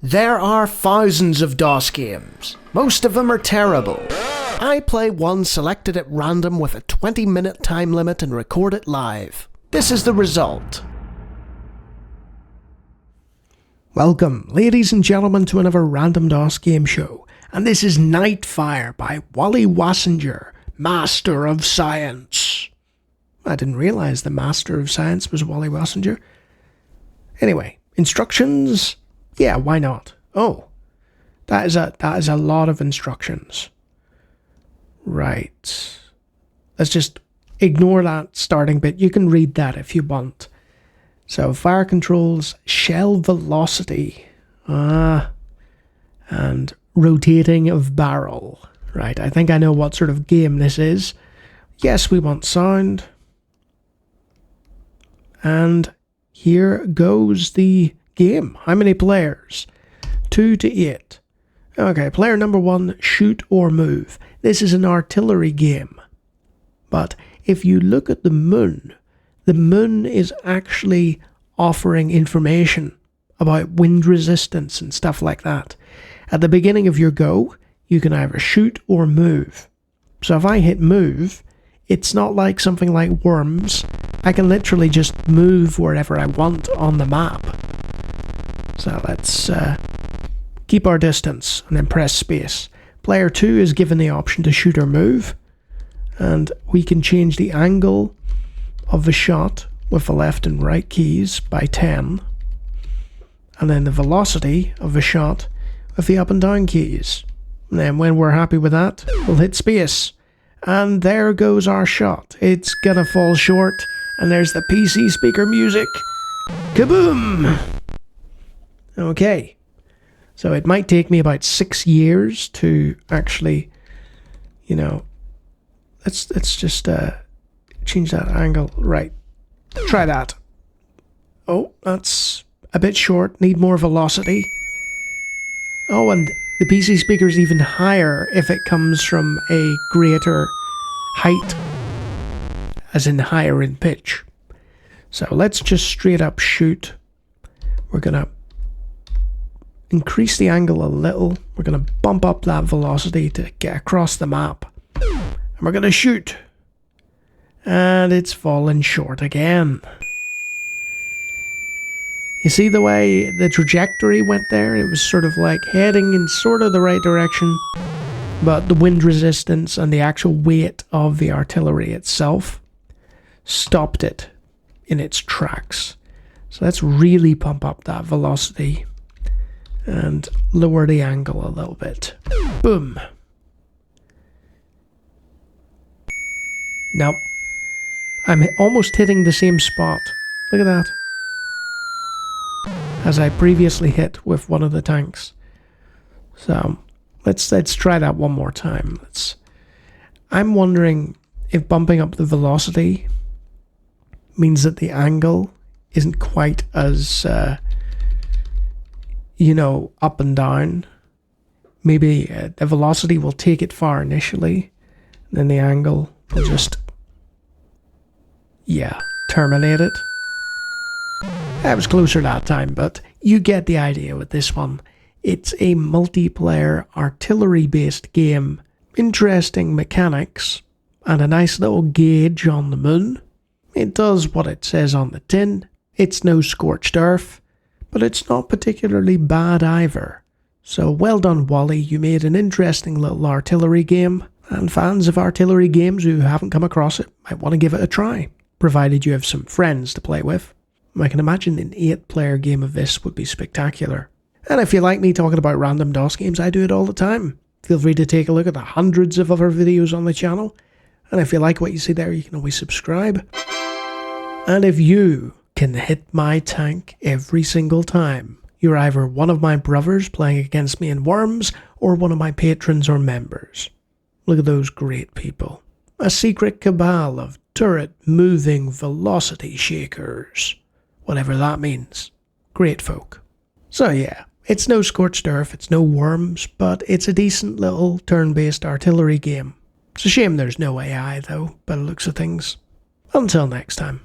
There are thousands of DOS games. Most of them are terrible. I play one selected at random with a 20-minute time limit and record it live. This is the result. Welcome, ladies and gentlemen, to another random DOS game show. And this is Nightfire by Wally Wasinger, Master of Science. I didn't realise the Master of Science was Wally Wasinger. Anyway, instructions? Yeah, why not? Oh, that is a lot of instructions. Right. Let's just ignore that starting bit. You can read that if you want. So, fire controls, shell velocity, and rotating of barrel. Right, I think I know what sort of game this is. Yes, we want sound. And here goes the game. How many players? 2 to 8. Okay, player number 1, shoot or move. This is an artillery game. But if you look at the moon is actually offering information about wind resistance and stuff like that. At the beginning of your go, you can either shoot or move. So if I hit move, it's not like something like Worms. I can literally just move wherever I want on the map. So let's keep our distance and then press space. Player 2 is given the option to shoot or move. And we can change the angle of the shot with the left and right keys by 10. And then the velocity of the shot with the up and down keys. And then when we're happy with that, we'll hit space. And there goes our shot. It's gonna fall short. And there's the PC speaker music. Kaboom! Okay. So it might take me about 6 years to actually, let's just change that angle. Right. Try that. Oh, that's a bit short. Need more velocity. Oh, and the PC speaker is even higher if it comes from a greater height, as in higher in pitch. So let's just straight up shoot. We're going to increase the angle a little. We're going to bump up that velocity to get across the map. And we're going to shoot. And it's fallen short again. You see the way the trajectory went there? It was sort of like heading in sort of the right direction. But the wind resistance and the actual weight of the artillery itself stopped it in its tracks. So let's really pump up that velocity and lower the angle a little bit. Boom. Nope. I'm almost hitting the same spot. Look at that. As I previously hit with one of the tanks. So let's try that one more time. I'm wondering if bumping up the velocity means that the angle isn't quite as up and down. Maybe the velocity will take it far initially, and then the angle will just terminate it. I was closer that time, but you get the idea with this one. It's a multiplayer artillery-based game. Interesting mechanics and a nice little gauge on the moon. It does what it says on the tin. It's no Scorched Earth, but it's not particularly bad either. So well done, Wally. You made an interesting little artillery game, and fans of artillery games who haven't come across it might want to give it a try, provided you have some friends to play with. I can imagine an 8-player game of this would be spectacular. And if you like me talking about random DOS games, I do it all the time. Feel free to take a look at the hundreds of other videos on the channel. And if you like what you see there, you can always subscribe. And if you can hit my tank every single time, you're either one of my brothers playing against me in Worms, or one of my patrons or members. Look at those great people. A secret cabal of turret-moving velocity shakers. Whatever that means. Great folk. So yeah, it's no Scorched Earth, it's no Worms, but it's a decent little turn-based artillery game. It's a shame there's no AI though, by the looks of things. Until next time.